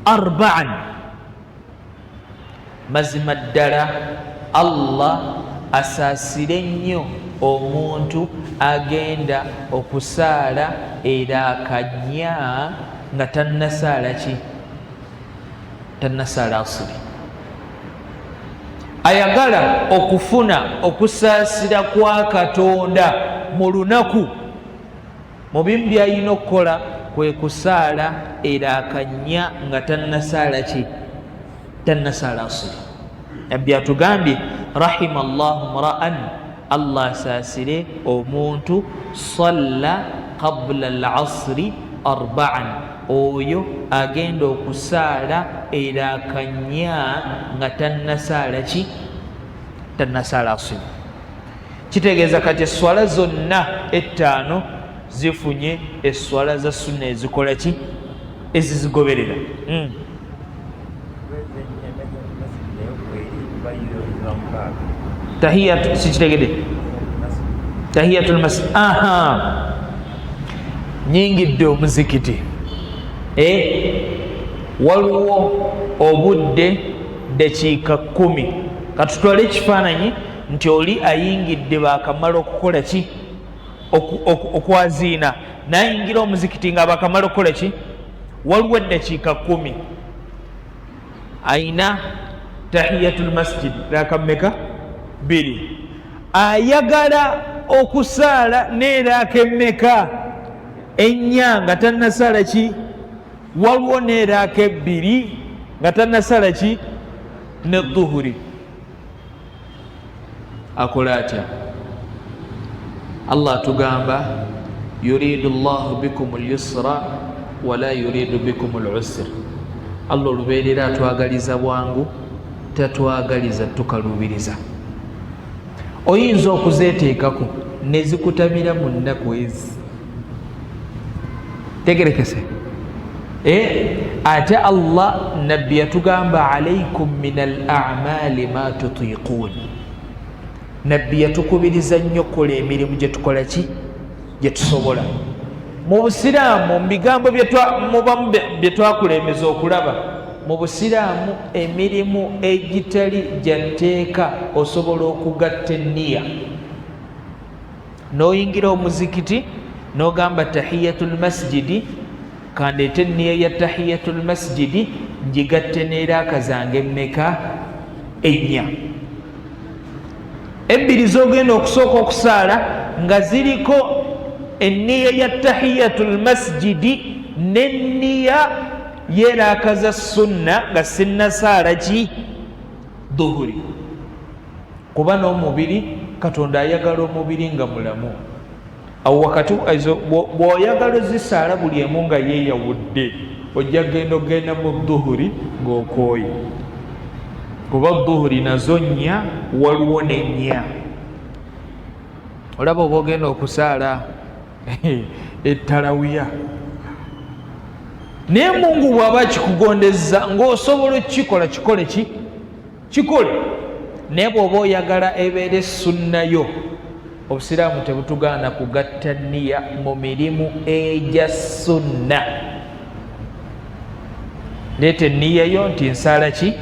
4 mazima ddala allah asaasire nnyo omuntu agenda okusaala eraaka 4 nga tannasaala ki tannasaala asiri ayagala okufuna okusaasira kwa katonda mu lunaku mu bimu byalina okukola kwe kusaala eraaka 4 nga tannasaala ki tannasaala asiri nabbi atugambye rahima allahu mra'an allah asaasire omuntu salla qabla al-asri 4 oyo agenda okusaala eraaka 4 nga tannasaala ki tannasaala asiri kitegeeza kati eswala zonna 5 zifunye esswala za sunna ezikola ki ezizigoberera. Tahiyatu sikitegede tahiyatul masjid nyingidde omuzikiti waliwo obudde dakiika 10 katutwale ekifaananyi nti oli ayingidde bakamala okukola ki okwaziina nayingira omuzikiti nga bakamala okukola ki waliwo eddakiika 10 ayina tahiyatul masjid rakameka 2 ayagala okusaala neeraaka emmeka 4 nga tannasaala ki waliwo neeraaka 2 nga tannasaala ki ne dhuhuri akola atya Allah tugamba yuridu llahu bikum lyusra wala yuridu bikum lusr. Allah olubeerera atwagaliza bwangu tatwagaliza tukalubiriza. Oyinza okuzeteekako nezikutamira mu nnaku ezi tegerekese ate Allah nabbi yatugamba alaikum min al a'mali ma tutiqun. Nabbi yatukubiriza nnyo okukola emirimu gye tukola ki gye tusobola. Mu busiraamu mu bigambo bye twakulembeza okulaba mu busiraamu emirimu egitali gya nteeka osobola okugatta enniya. N'oyingira omuzikiti n'ogamba tahiyatul masjidi kandeete enniya ya tahiyatul masjidi ngigatte n'eraaka zange emmeka 4 ebbiri zogenda okusooka okusaala nga ziriko enniya ya tahiyatul masjidi n'enniya y'eraaka za sunna nga sinnasaala ki dhuhuri. Kuba n'omubiri Katonda ayagala omubiri nga mulamu. Awo wakati bw'oyagala ozisaala buli emu nga yeeyawudde ojja genda mu dhuhuri ng'okooye. Kuba dhuhuri nazo nnya waliwo n'ennya. Olaba oba ogenda okusaala ettalawiya naye Mungu bw'aba kikugondezza ng'osobola okukikola kikole. Naye bw'oba oyagala ebeere sunnayo, obusiraamu tebutugaana kugatta nniya mu mirimu egya sunna. Leeta enniya yo nti nsaala ki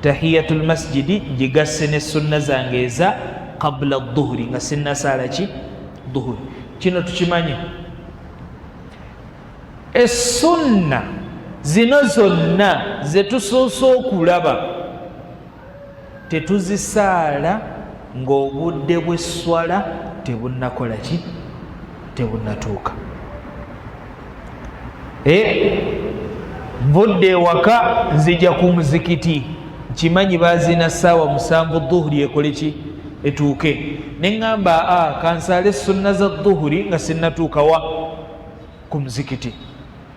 tahiyatul masjidi ngigasse ne sunna zange eza qabla dhuhuri nga sinnasaala ki dhuhuri. Kino tukimanye essunna zino zonna ze tusoose okulaba tetuzisaala ng'obudde bw'esswala tebunnakola ki tebunnatuuka. Nvudde ewaka nzija ku muzikiti nkimanyi baazina ssaawa 7 dhuhuri ekole ki etuuke neŋŋamba kansaale sunna za dhuhuri nga sinnatuuka wa ku muzikiti.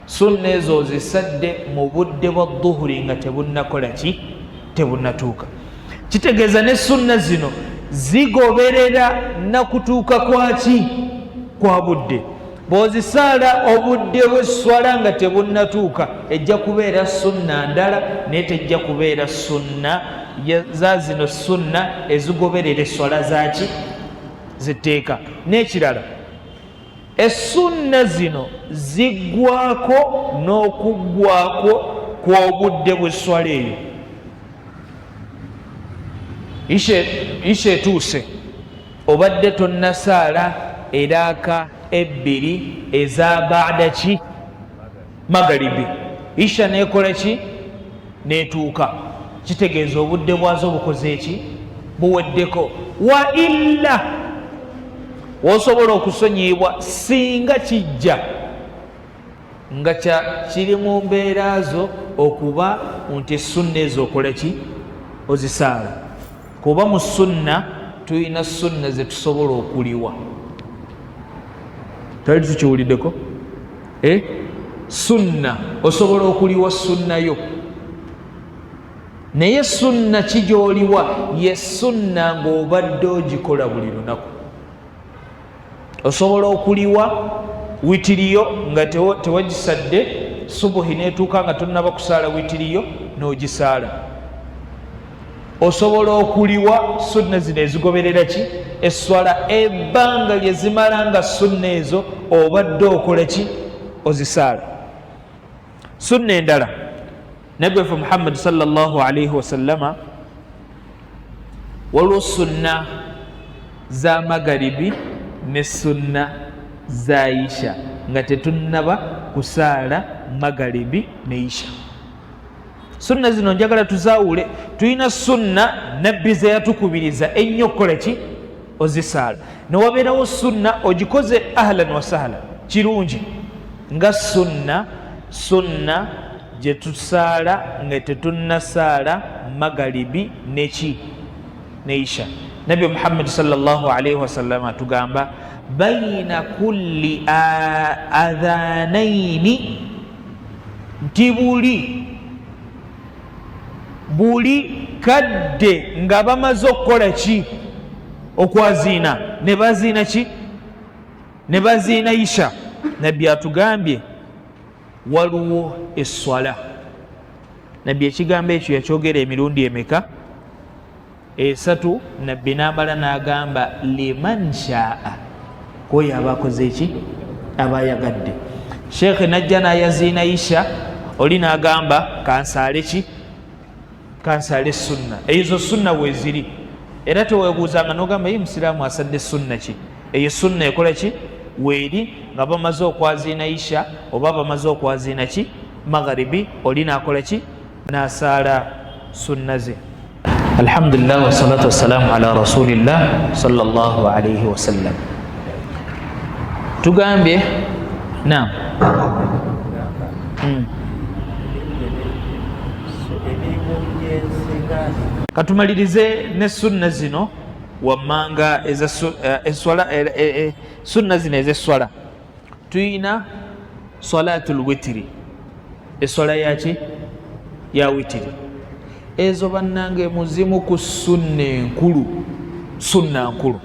Sunna ezo zisadde mu budde bwa dhuhuri nga tebunnakola ki tebunnatuuka. Kitegeeza ne sunna zino zigoberera nakutuuka kwaki kwa budde. Bw'ozisaala obudde bw'esswala nga tebunnatuuka ejja kubeera sunna ndala naye tejja kubeera sunna za zino sunna ezigoberera esswala zaki zitteeka. N'ekirala essunna zino ziggwako n'okuggwako kw'obudde bw'esswala eyo. Ishe etuuse obadde tonnasaala eraaka 2 eza baada ki magaribi. Isha nekola ki netuuka. Kitegeeza obudde bwazo bukoze ki buweddeko. Wa illa wosobola okusonyibwa singa kijja nga kiri mu mbeera zo okuba nti sunna ezo okola ki ozisaala. Kuba mu sunna tulina sunna ze tusobola okuliwa. Tali tukiwuliddeko? Sunna osobola okuliwa sunna yo. Naye sunna kigyoliwa ye sunna ng'obadde ogikola buli lunaku. osobola okuliwa witiriyo nga tewagisadde subuhi netuuka nga tonnaba kusaala witiriyo n'ogisaala. Osobola okuliwa sunna zino ezigoberera ki esswala ebbanga lyezimala nga sunna ezo obadde okola ki ozisaala. Sunna endala nabbiwaffe Muhammad sallallahu alaihi wasallama waliwo sunna za magaribi ne sunna za isha nga tetunnaba kusaala magaribi ne isha. Sunna zino njagala tuzaawule. Tulina sunna nabbi ze yatukubiriza ennyo okukola ki ozisaala, newabeerawo sunna ogikoze ahlan wa sahlan kirungi, nga sunna gye tusaala nga tetunnasaala magaribi neki ne isha. Nabbi Muhammad sallallahu alaihi wasallam atugamba baina kulli adhanaini, nti buli kadde nga bamaze okukola ki okwaziina ne baziina ki ne baziina isha. Nabbi atugambye waliwo esswala. Nabbi ekigambo ekyo yakyogera emirundi emeka? 3. Nabbi n'amala n'agamba liman shaa, koyo aba akoze ki aba ayagadde. Sheekhe najja n'ayaziina isha, oli n'agamba kansaale ki kansaale sunna. Ezo sunna weeziri, era teweebuuzanga n'ogamba ye musiraamu asadde sunna ki. Eyo sunna ekola ki weeri nga bamaze okwaziina isha oba bamaze okwaziina ki magharibi, oli n'akola ki n'asaala sunna ze. Alhamdulillah wassalatu wassalamu ala rasulillah sallallahu alaihi wasallam. Tugambye naam katumalirize ne sunna zino wammanga sunna zino ez'esswala. Tuyina salatul witiri, esswala yaki ya witiri. Ezo bannange muzimu ku sunna nkulu,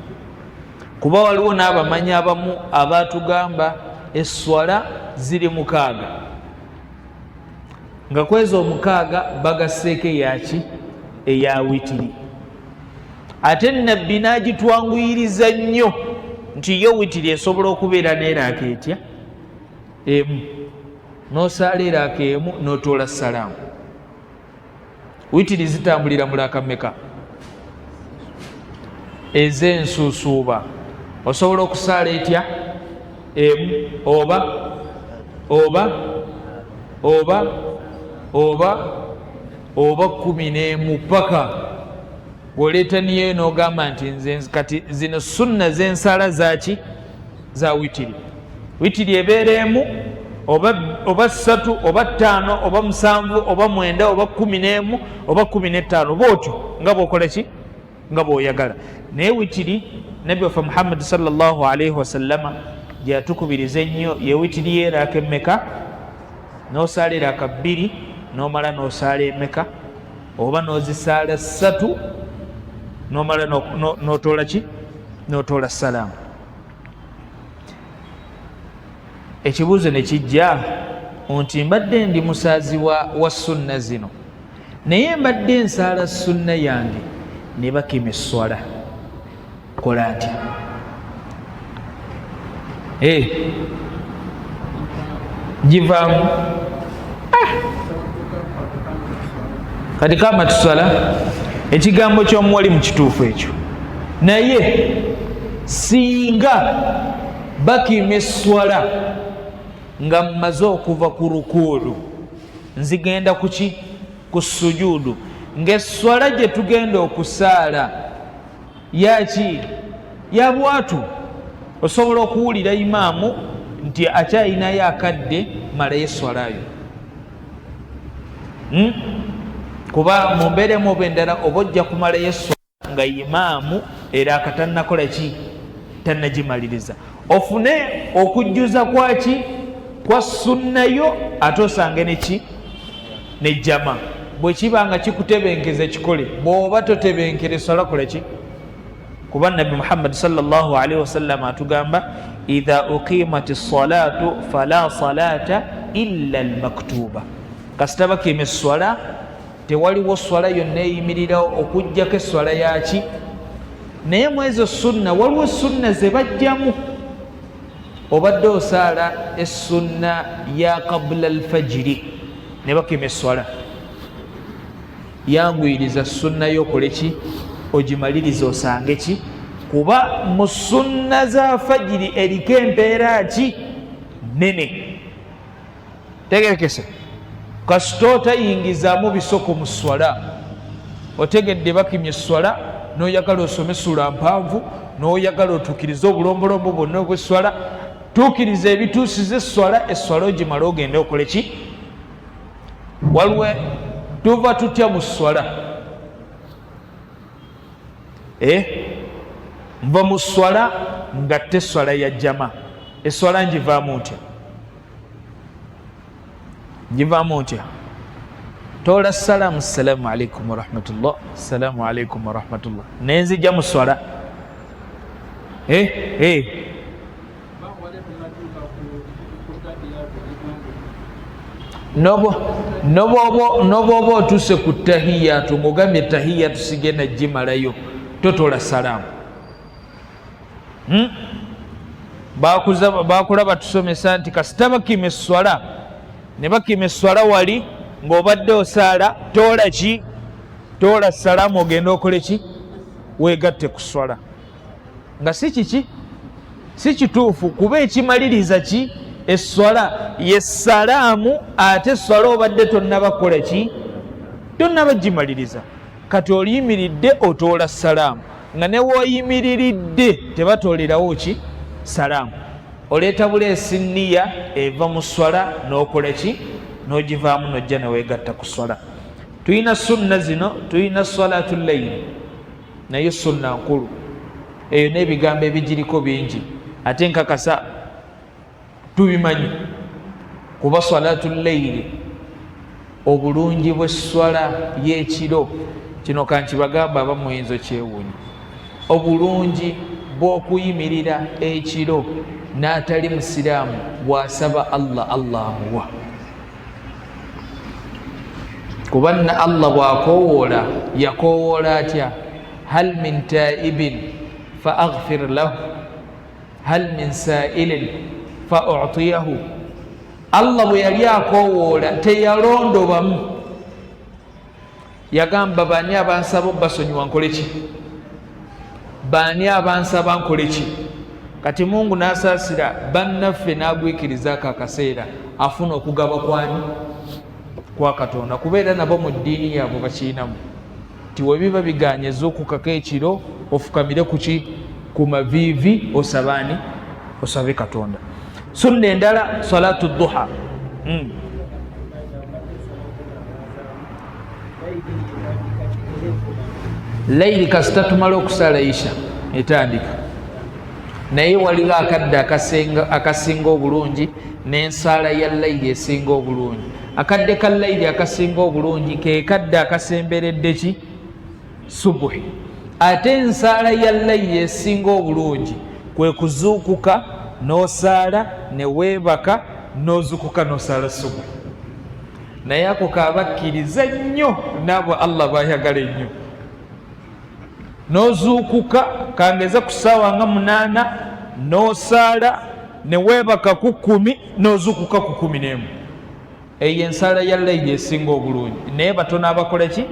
kuba waliwo n'abamanyi abamu abatugamba esswala ziri 6 nga kwezo 6 bagasseeko yaki eya witiri. Ate nabbi n'agitwanguyiriza nnyo nti yo witiri esobola okubeera n'eraaka etya emu, n'osaala eraaka emu n'otoola salaamu. Witiri zitambulira mulaaka mmeka? Ez'ensuusuuba osobola okusaala etya emu oba 11 paka oleeta niyo n'ogamba nti nze kati zino sunna z'ensala zaki za witiri. Witiri ebeera emu oba 3 oba 5 oba 7 oba 9 oba 11 oba 15 bwotyo nga bwokola ki nga bw'oyagala. Naye witiri nabbi waffe Muhammad sallallahu alaihi wasallama gyatukubiriza ennyo ye witiri yeeraaka emmeka? N'osaala eraaka 2 n'omala n'osaala emeka? Oba n'ozisaala 3 n'omala n'otoola ki n'otoola salaamu. Ekibuuzo ne kijja nti mbadde ndi musaazi wa sunna zino, naye mbadde nsaala sunna yange ne bakima esswala, kola ntya? Givaamu kati kama tusala ekigambo ky'omuwali mu kituufu ekyo, naye singa bakima esswala nga mmaze okuva ku rukuudu nzigenda kuki ku sujuudu, ng'esswala gye tugenda okusaala yaki ya bwatu. Osobola okuwulira imaamu nti akyayinayo akadde malayo esswalayo, kuba mu mbeeremu oba endala oba ojja kumalayo esswala nga imaamu era akatannakola ki tannagimaliriza. Ofune okujjuza kwaki kwa sunnayo ate osange neki nejjama. Bwe kiba nga kikutebenkeza kikole, bw'oba totebenkera esswala kola ki kuba Nabi Muhammad sallallahu alaihi wasallam atugamba idha uqimat as-salatu fala salata illa al-maktuba, kasita bakima esswala tewaliwo swala yonna eyimirirawo okujjako esswala yaki. Naye mu ezo sunna waliwo sunna ze bajjamu. Obadde osaala essunna ya qabla alfajiri ne bakima esswala, yanguyiriza sunna y'okoleki ogimaliriza osange ki, kuba mu sunna za fajiri eriko empeera ki nene. Tegerekese kasita otayingizaamu bisoko mu swala, otegedde bakimye esswala n'oyagala osome sula mpanvu, n'oyagala otuukirize obulombolombo bwonna obw'esswala, tuukiriza ebituusiza esswala, esswala ogimala ogende okole ki. Waliwo tuva tutya mu swala, nva mu swala ngatte esswala ya jama. Esswala njivaamu ntya? Njivaamu ntya? Tola salaamu salaamu alaikum warahmatullah, salaamu alaikum warahmatullah, nenzija mu swala. Nobwoba otuse ku tahiyatu ng'ogambye tahiyatu sigenda gimalayo, totola salaamu. Bakulaba tusomesa nti kasita bakima esswala ne bakima esswala wali ng'obadde osaala, tola ki? Tola salaamu ogenda okole ki? Weegatte ku swala. Nga si kiki? Si kituufu, kuba ekimaliriza ki? Esswala ye salaamu, ate esswala obadde tonnaba kukola ki? Tonnaba gimaliriza. Kati oliyimiridde otoola salaamu, nga ne w'oyimiriridde tebatoolerawo ki? Salaamu. Oleeta buleesi nniya eva mu swala n'okola ki? N'ogivaamu n'ojja ne weegatta ku swala. Tuyina sunna zino, tuyina salatu layili, naye sunna nkulu eyo n'ebigambo ebigiriko bingi, ate nkakasa tubimanyi, kuba salatu layili obulungi bw'esswala y'ekiro. Kino kankibagamba abamu oyinza kyewuunya, obulungi bw'okuyimirira ekiro n'atali musiraamu bw'asaba Allah, Allah amuwa. Kubanna Allah bw'akoowoola yakoowoola atya? Hal min taibin fa aghfir lahu, hal min sailin fa u'tiyahu. Allah bwe yali akoowoola teyalondobamu, yagamba baani abansaba basonyiwa nkole ki? Baani abansaba nkole ki? Kati Mungu n'asaasira bannaffe n'agwikirizaako akaseera afuna okugaba kwani? Kwa Katonda, kubeera nabo mu ddiini yaabwe bakiinamu. Ti we biba biganye ez'okukaka ekiro ofukamire kuki? Ku maviivi osabaani? Osabe Katonda. Sunna endala salatu duha. Layiri kasita tumala okusala isha etandika, naye waliwo akadde akasinga obulungi n'ensaala ya layiri esinga obulungi. Akadde ka layiri akasinga obulungi ke kadde akasemberedde ki? Subuhi. Ate ensaala ya layiri esinga obulungi kwe kuzuukuka n'osaala ne weebaka n'ozuukuka n'osaala subuhi. Naye ako kabakkiriza nnyo n'abo Allah bayagala ennyo. N'ozuukuka kangeza ku ssaawa nga 8 n'osaala ne weebaka ku 10 n'ozuukuka ku 11. Eyo ensaala ya layiri esinga obulungi, naye batono abakola ki?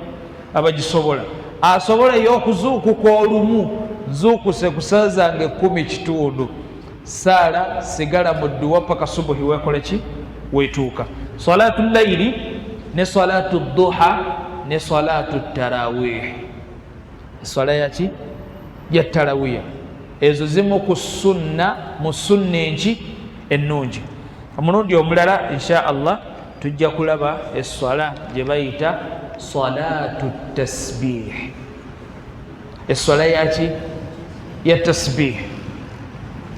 Abagisobola. Asobola y'okuzuukuka olumu, nzuukuse ku saa zange 10 kitundu, saala sigala mu dduwa paka subuhi weekole ki? Weetuuka. Salatu layiri ne salatu duha ne salatu tarawih. Swala yaki? Ya tarawiya. Ezo zimu ku sunna, mu sunna enki ennungi. Omulundi omulala insha Allah tujja kulaba esswala gye bayita salatu tasbih. Esswala yaki? Ya tasbih.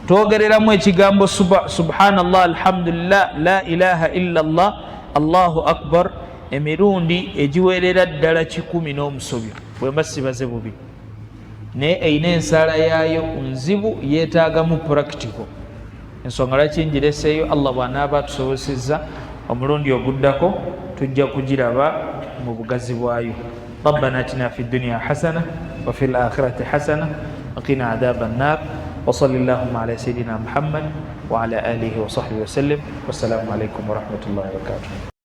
Twogereramu ekigambo subhanallah, alhamdulillah, la ilaha illa Allah, Allahu akbar emirundi egiwerera ddala 100 n'omusobyo. Bwe mbasibaze bubi naye eyina ensala yaayo nzibu, yeetaagamu practical. Ensonga lwaki ngireseeyo, Allah bw'anaaba atusobosezza omulundi oguddako tujja kugiraba mu bugazi bwayo. ربنا اتنا في الدنيا حسنة وفي الآخرة حسنة وقنا عذاب النار وصل اللهم على سيدنا محمد وعلى آله وصحبه وسلم والسلام عليكم ورحمة الله وبركاته.